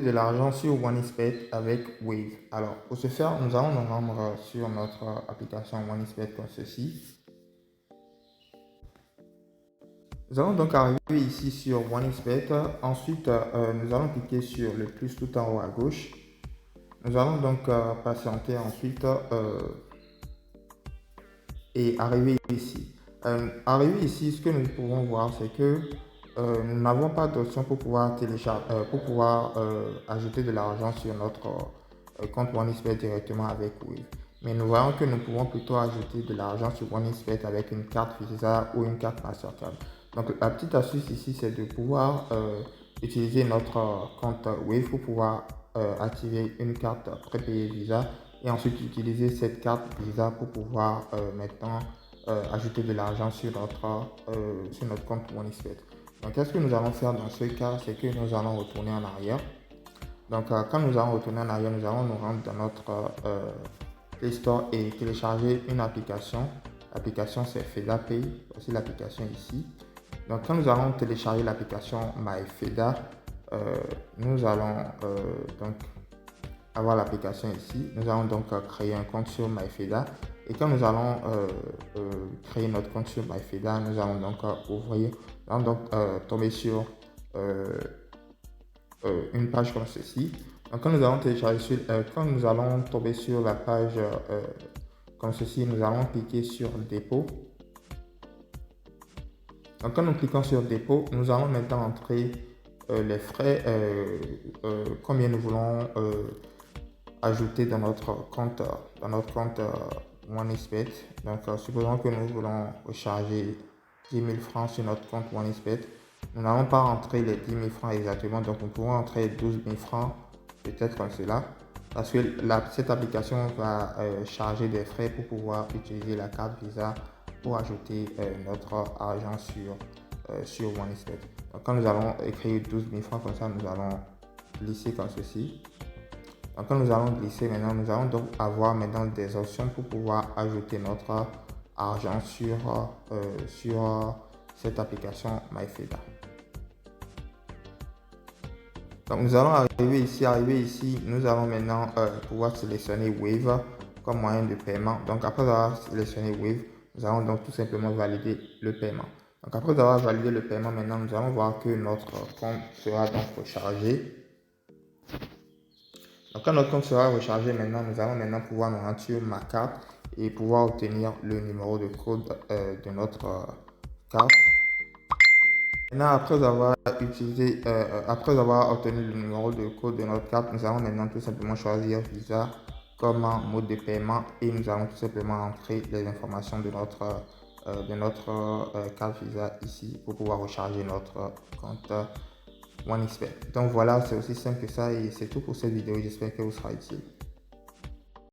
de l'argent sur OneXBet avec Wave. Alors, pour ce faire, nous allons nous rendre sur notre application OneXBet comme ceci. Nous allons donc arriver ici sur OneXBet. Ensuite, nous allons cliquer sur le plus tout en haut à gauche. Nous allons donc patienter ensuite et arriver ici. Arrivé ici, ce que nous pouvons voir, c'est que nous n'avons pas d'option pour pouvoir télécharger, ajouter de l'argent sur notre compte OneXBet directement avec Wave. Mais nous voyons que nous pouvons plutôt ajouter de l'argent sur OneXBet avec une carte Visa ou une carte Mastercard. Donc la petite astuce ici, c'est de pouvoir utiliser notre compte Wave pour pouvoir activer une carte prépayée Visa et ensuite utiliser cette carte Visa pour pouvoir maintenant ajouter de l'argent sur notre compte OneXBet. Donc, qu'est-ce que nous allons faire dans ce cas? C'est que nous allons retourner en arrière. Donc, quand nous allons retourner en arrière, nous allons nous rendre dans notre Play Store et télécharger une application. L'application, c'est FedaPay. Voici l'application ici. Donc, quand nous allons télécharger l'application MyFeda, nous allons donc avoir l'application ici. Nous allons donc créer un compte sur MyFeda. Et quand nous allons créer notre compte sur MyFeda, nous allons donc ouvrir, nous allons donc tomber sur une page comme ceci. Donc quand nous allons télécharger quand nous allons tomber sur la page comme ceci, nous allons cliquer sur dépôt. Donc quand nous cliquons sur dépôt, nous allons maintenant entrer les frais, combien nous voulons ajouter dans notre compte OneXBet. Donc supposons que nous voulons recharger 10 000 francs sur notre compte OneXBet. Nous n'allons pas rentrer les 10 000 francs exactement, donc nous pouvons entrer 12 000 francs peut-être comme cela, parce que cette application va charger des frais pour pouvoir utiliser la carte Visa pour ajouter notre argent sur OneXBet. Donc quand nous allons écrire 12 000 francs comme ça, nous allons glisser comme ceci. Donc quand nous allons glisser maintenant, nous allons donc avoir maintenant des options pour pouvoir ajouter notre argent sur cette application MyFeda. Donc nous allons arriver ici, nous allons maintenant pouvoir sélectionner Wave comme moyen de paiement. Donc après avoir sélectionné Wave, nous allons donc tout simplement valider le paiement. Donc après avoir validé le paiement, maintenant nous allons voir que notre compte sera donc rechargé. Donc quand notre compte sera rechargé maintenant, nous allons maintenant pouvoir nous rendre sur ma carte et pouvoir obtenir le numéro de code de notre carte. Maintenant, après avoir obtenu le numéro de code de notre carte, nous allons maintenant tout simplement choisir Visa comme mode de paiement et nous allons tout simplement entrer les informations de notre carte Visa ici pour pouvoir recharger notre compte OneXBet. Donc voilà, c'est aussi simple que ça et c'est tout pour cette vidéo. J'espère que vous sera utile.